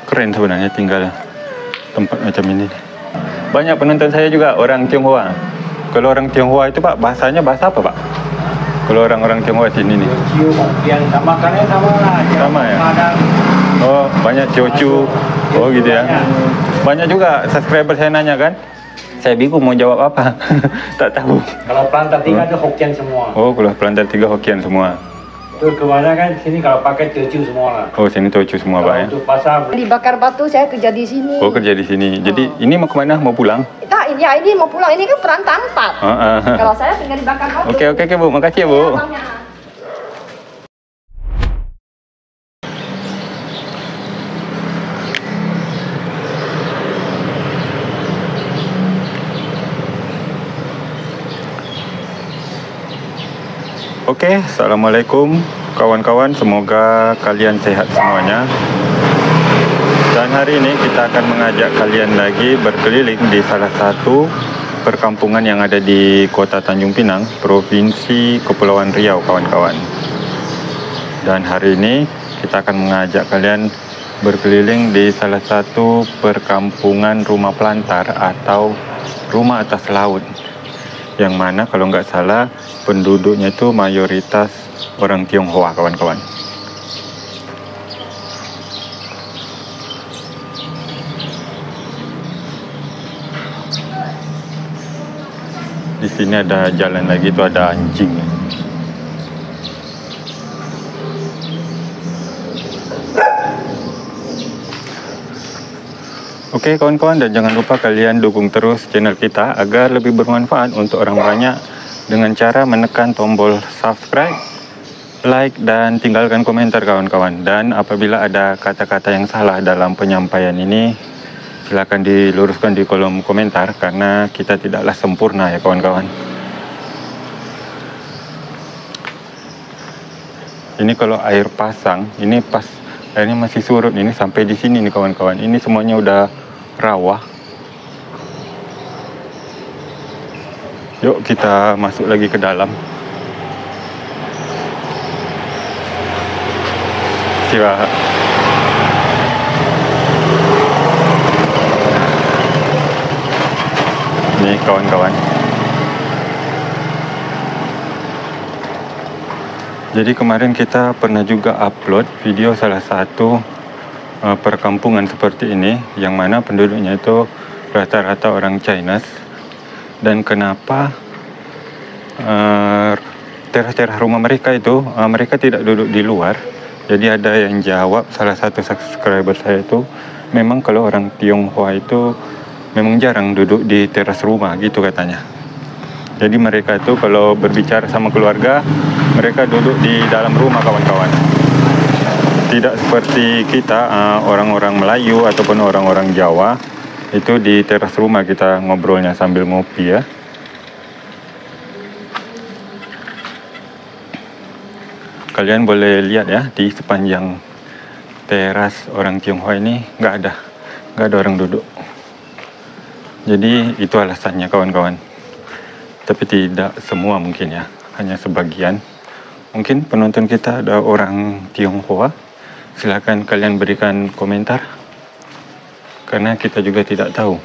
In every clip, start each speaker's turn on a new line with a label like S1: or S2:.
S1: Keren sebenarnya tinggal tempat macam ini. Banyak penonton saya juga orang Tionghoa. Kalau orang Tionghoa itu Pak, bahasanya bahasa apa Pak? Kalau orang-orang Tionghoa sini nih.
S2: Yang sama kan sama lah.
S1: Sama ya? Oh, banyak Teochew. Oh gitu ya. Banyak juga subscriber saya nanya kan. Saya bingung mau jawab apa. Tak tahu.
S2: Kalau Pelantar 3 itu Hokkien semua.
S1: Oh, kalau Pelantar 3 Hokkien semua.
S2: Itu kebanyakan sini kalau pakai Teochew semua lah.
S1: Oh, sini Teochew semua Pak ya.
S2: Untuk pasar
S3: Di Bakar Batu saya kerja di sini.
S1: Oh, kerja di sini. Jadi ini mau kemana? Mau pulang?
S3: Ini mau pulang. Ini kan Perantau 4. Kalau saya tinggal di Bakar Batu.
S1: Oke Bu, makasih ya Bu. Oke, assalamualaikum kawan-kawan. Semoga kalian sehat semuanya. Dan hari ini kita akan mengajak kalian lagi berkeliling di salah satu perkampungan yang ada di Kota Tanjung Pinang, Provinsi Kepulauan Riau, kawan-kawan. Dan hari ini kita akan mengajak kalian berkeliling di salah satu perkampungan rumah pelantar atau rumah atas laut, yang mana kalau nggak salah penduduknya itu mayoritas orang Tionghoa, kawan-kawan. Di sini ada jalan lagi, itu ada anjing. Oke kawan-kawan, dan jangan lupa kalian dukung terus channel kita agar lebih bermanfaat untuk orang banyak dengan cara menekan tombol subscribe, like, dan tinggalkan komentar kawan-kawan. Dan apabila ada kata-kata yang salah dalam penyampaian ini, silakan diluruskan di kolom komentar karena kita tidaklah sempurna ya kawan-kawan. Ini kalau air pasang, ini pas airnya masih surut, ini sampai di sini nih kawan-kawan. Ini semuanya udah rawa. Yuk kita masuk lagi ke dalam. Siap. Nih kawan-kawan. Jadi kemarin kita pernah juga upload video salah satu perkampungan seperti ini, yang mana penduduknya itu rata-rata orang Chinese. Dan kenapa teras-teras rumah mereka itu mereka tidak duduk di luar. Jadi ada yang jawab, salah satu subscriber saya itu, memang kalau orang Tionghoa itu memang jarang duduk di teras rumah gitu katanya. Jadi mereka itu kalau berbicara sama keluarga, mereka duduk di dalam rumah kawan-kawan. Tidak seperti kita orang-orang Melayu ataupun orang-orang Jawa, itu di teras rumah kita ngobrolnya sambil ngopi ya. Kalian boleh lihat ya, di sepanjang teras orang Tionghoa ini nggak ada orang duduk. Jadi itu alasannya kawan-kawan. Tapi tidak semua mungkin ya, hanya sebagian. Mungkin penonton kita ada orang Tionghoa. Silakan kalian berikan komentar. Karena kita juga tidak tahu.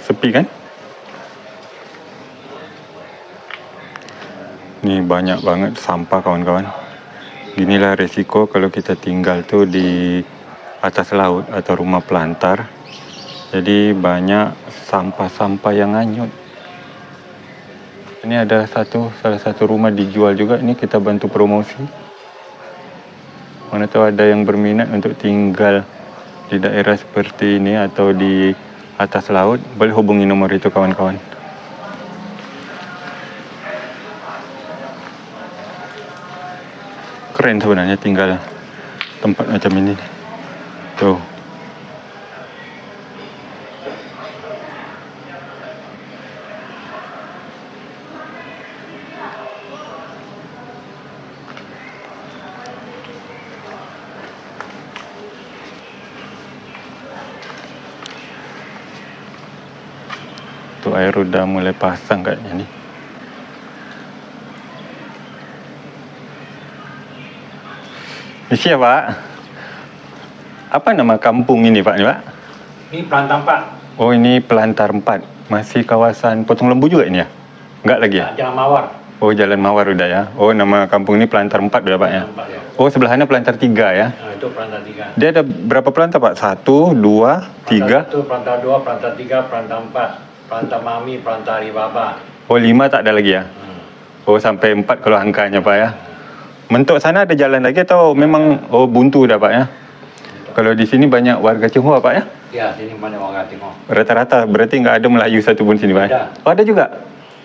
S1: Sepi kan? Ini banyak banget sampah kawan-kawan. Ginilah resiko kalau kita tinggal tuh di atas laut atau rumah pelantar. Jadi banyak sampah-sampah yang hanyut. Ini ada salah satu rumah dijual juga. Ini kita bantu promosi. Mana tahu ada yang berminat untuk tinggal di daerah seperti ini atau di atas laut. Boleh hubungi nomor itu kawan-kawan. Keren sebenarnya tinggal tempat macam ini. Tuh. Tuh air udah mulai pasang kayaknya nih. Misi ya Pak. Apa nama kampung ini Pak?
S2: Ini Pelantar 4.
S1: Oh ini Pelantar 4. Masih kawasan Potong Lembu juga ini ya? Enggak lagi ya?
S2: Jalan Mawar.
S1: Oh Jalan Mawar udah ya. Oh nama kampung ini Pelantar 4 udah Pak ya? Oh sebelahnya Pelantar 3 ya?
S2: Nah, itu Pelantar 3.
S1: Dia ada berapa pelantar Pak? 1, 2, 3?
S2: Itu Pelantar 2, Pelantar 3, Pelantar 4. Pelantar Mami, Pelantar Alibaba.
S1: Oh 5 tak ada lagi ya? Oh sampai 4 kalau angkanya Pak ya? Mentok sana ada jalan lagi atau memang buntu dah Pak ya? Kalau di sini banyak warga Tionghoa Pak ya?
S2: Ya, sini banyak warga Tionghoa.
S1: Rata-rata berarti nggak ada Melayu satu pun sini Pak?
S2: Ada.
S1: Oh ada juga?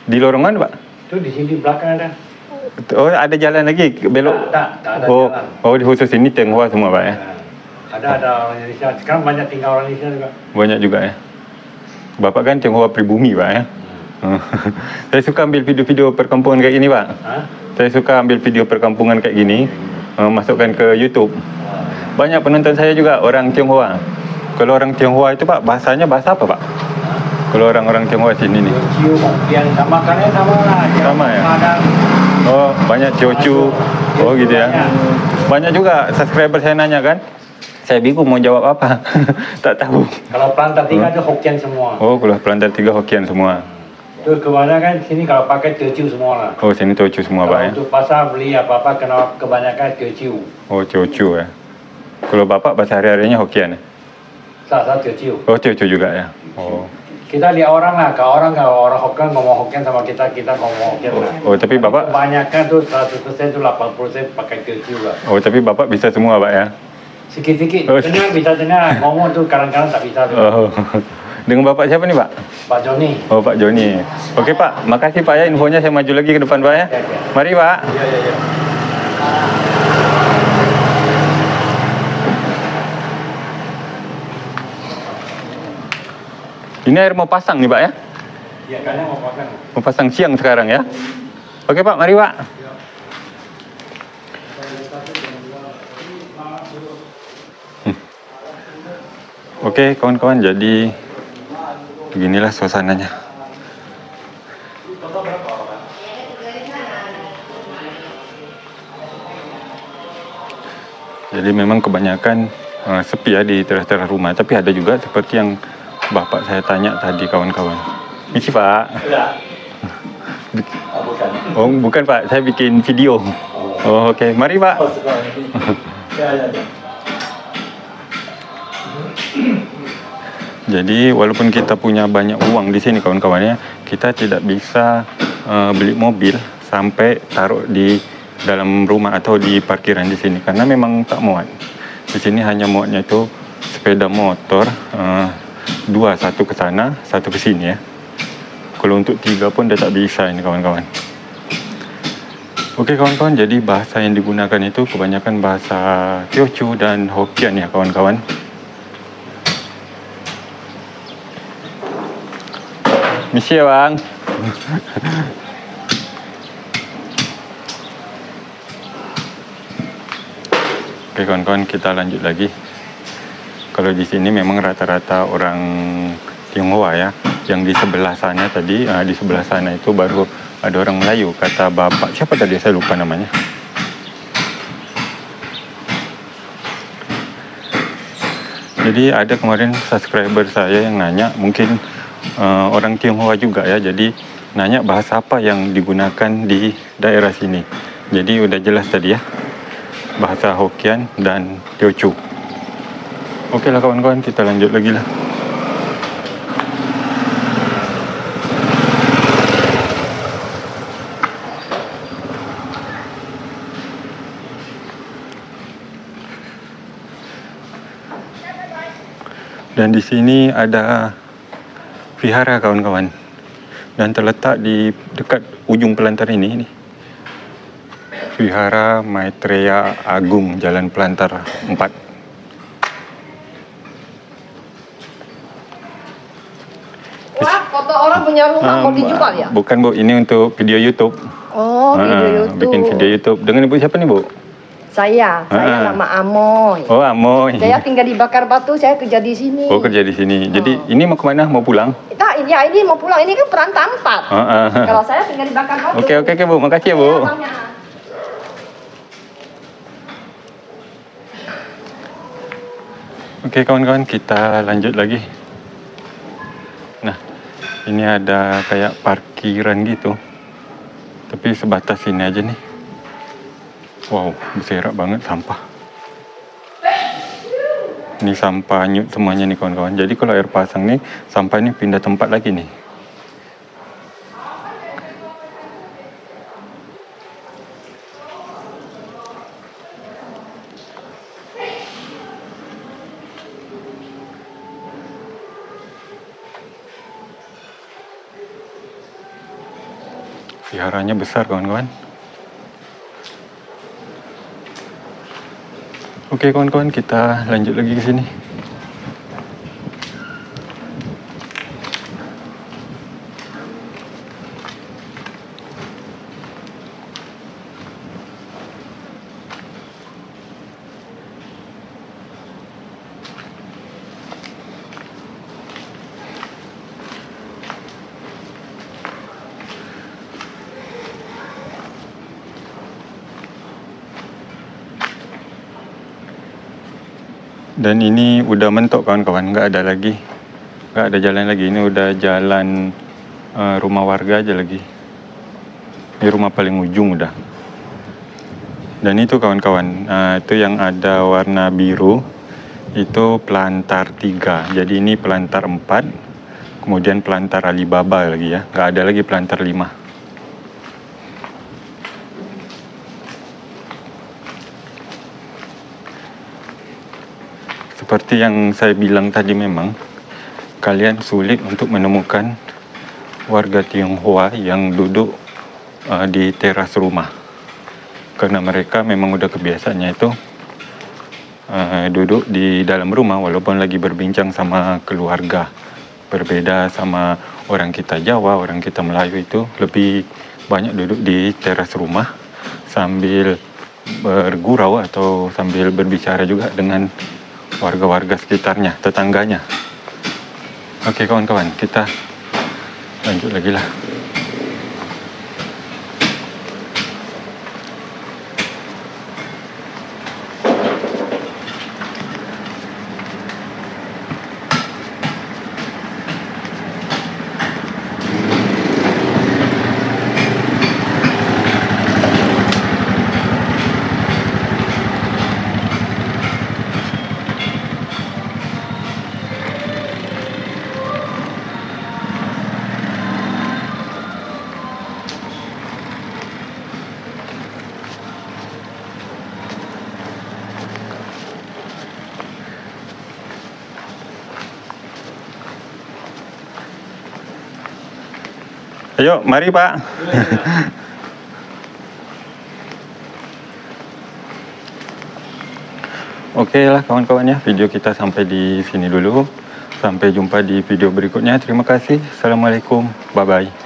S1: Di lorong mana Pak?
S2: Itu di sini belakang ada.
S1: Oh ada jalan lagi belok?
S2: Tak ada jalan.
S1: Oh di khusus ini Tionghoa semua Pak ya?
S2: Ada orang Indonesia. Sekarang banyak tinggal orang Indonesia juga.
S1: Banyak juga ya? Bapak kan Tionghoa pribumi Pak ya? Saya suka ambil video-video perkampungan kayak gini Pak. Saya suka ambil video perkampungan kayak gini, masukkan ke YouTube. Banyak penonton saya juga orang Tionghoa. Kalau orang Tionghoa itu Pak, bahasanya bahasa apa Pak? Kalau orang-orang Tionghoa sini nih.
S2: Teochew, Hokkien, sama kan sama lah.
S1: Sama ya?
S2: Ada.
S1: Oh banyak Teochew. Oh gitu ya. Banyak juga subscriber saya nanya kan. Saya bingung mau jawab apa. Tak tahu.
S2: Kalau Pelantar 3 itu Hokkien semua.
S1: Oh kalau Pelantar 3 Hokkien semua.
S2: Itu kebanyakan sini kalau pakai Teochew semua lah.
S1: Oh sini Teochew semua Pak ya?
S2: Untuk pasar beli apa-apa kena kebanyakan Teochew.
S1: Oh Teochew ya. Kalau Bapak bahasa hari-harinya Hokkien ya?
S2: Salah Teochew.
S1: Oh Teochew juga ya? Oh.
S2: Kita lihat orang lah, kalau orang Hokkien ngomong Hokkien sama kita ngomong Hokkien lah.
S1: Oh tapi Bapak?
S2: Kebanyakan tuh 100% tuh 80% pakai Teochew lah.
S1: Oh tapi Bapak bisa semua Pak ya?
S2: Sikit-sikit,
S1: Oh.
S2: dengar bisa dengar, ngomong tuh kadang-kadang tak bisa tuh.
S1: Oh. Dengan Bapak siapa nih Pak?
S2: Pak Joni.
S1: Oh Pak Joni. Oke Pak, makasih Pak ya infonya, saya maju lagi ke depan Pak ya.
S2: Ya.
S1: Mari Pak.
S2: Ya.
S1: Ini air mau pasang nih Pak ya?
S2: Ya, kadang mau pasang.
S1: Mau pasang siang sekarang ya? Oke Pak, mari Pak. Oke kawan-kawan, jadi beginilah suasananya. Jadi memang kebanyakan sepi ya di teras-teras rumah, tapi ada juga seperti yang Bapak saya tanya tadi kawan-kawan. Misi Pak.
S2: Bukan.
S1: Oh bukan Pak, saya bikin video. Oh oke, mari Pak.
S2: Ya.
S1: Jadi walaupun kita punya banyak uang di sini kawan-kawannya, kita tidak bisa beli mobil sampai taruh di dalam rumah atau di parkiran di sini karena memang tak muat. Di sini hanya muatnya itu sepeda motor, dua, satu ke sana, satu ke sini ya. Kalau untuk 3 pun dia tak bisa ini kawan-kawan. Oke kawan-kawan, jadi bahasa yang digunakan itu kebanyakan bahasa Teochew dan Hokkien ya kawan-kawan. Misi ya Bang. Oke kawan-kawan, kita lanjut lagi. Kalau di sini memang rata-rata orang Tionghoa ya. Yang di sebelah sana tadi, di sebelah sana itu baru ada orang Melayu. Kata Bapak, siapa tadi? Saya lupa namanya. Jadi ada kemarin subscriber saya yang nanya, mungkin orang Tionghoa juga ya. Jadi nanya bahasa apa yang digunakan di daerah sini. Jadi udah jelas tadi ya. Bahasa Hokkien dan Teochew. Oke lah kawan-kawan, kita lanjut lagi lah. Dan di sini ada vihara kawan-kawan. Dan terletak di dekat ujung Pelantar ini. Vihara Maitreya Agung, Jalan Pelantar 4.
S3: Wah, foto orang punya rumah mau dijual ya?
S1: Bukan Bu, ini untuk video YouTube.
S3: Oh, video YouTube.
S1: Bikin video YouTube. Dengan Ibu siapa nih Bu?
S3: Saya nama Amoy.
S1: Oh Amoy.
S3: Saya tinggal di Bakar Batu, saya kerja di sini.
S1: Oh kerja di sini. Jadi ini mau kemana? Mau pulang?
S3: Nah, ya ini mau pulang, ini kan Pelantar 4. Kalau saya tinggal di Bakar Batu.
S1: Oke Bu, makasih ya Bu. Oke kawan-kawan, kita lanjut lagi. Nah, ini ada kayak parkiran gitu, tapi sebatas ini aja nih. Wow, berserak banget sampah. Ini sampah nyut semuanya nih kawan-kawan. Jadi kalau air pasang nih, sampah ini pindah tempat lagi nih. Viharanya besar kawan-kawan. Oke kawan-kawan, kita lanjut lagi ke sini. Dan ini udah mentok kawan-kawan, nggak ada jalan lagi. Ini udah jalan rumah warga aja lagi. Ini rumah paling ujung udah. Dan itu kawan-kawan, itu yang ada warna biru, itu pelantar 3. Jadi ini pelantar 4, kemudian pelantar Alibaba lagi ya, nggak ada lagi pelantar 5. Seperti yang saya bilang tadi, memang kalian sulit untuk menemukan warga Tionghoa yang duduk di teras rumah, karena mereka memang udah kebiasaannya itu duduk di dalam rumah walaupun lagi berbincang sama keluarga. Berbeda sama orang kita Jawa, orang kita Melayu itu lebih banyak duduk di teras rumah sambil bergurau atau sambil berbicara juga dengan warga-warga sekitarnya, tetangganya. Oke kawan-kawan, kita lanjut lagi lah. Ayo, mari Pak. Oke lah kawan-kawan ya, video kita sampai di sini dulu. Sampai jumpa di video berikutnya. Terima kasih. Assalamualaikum. Bye-bye.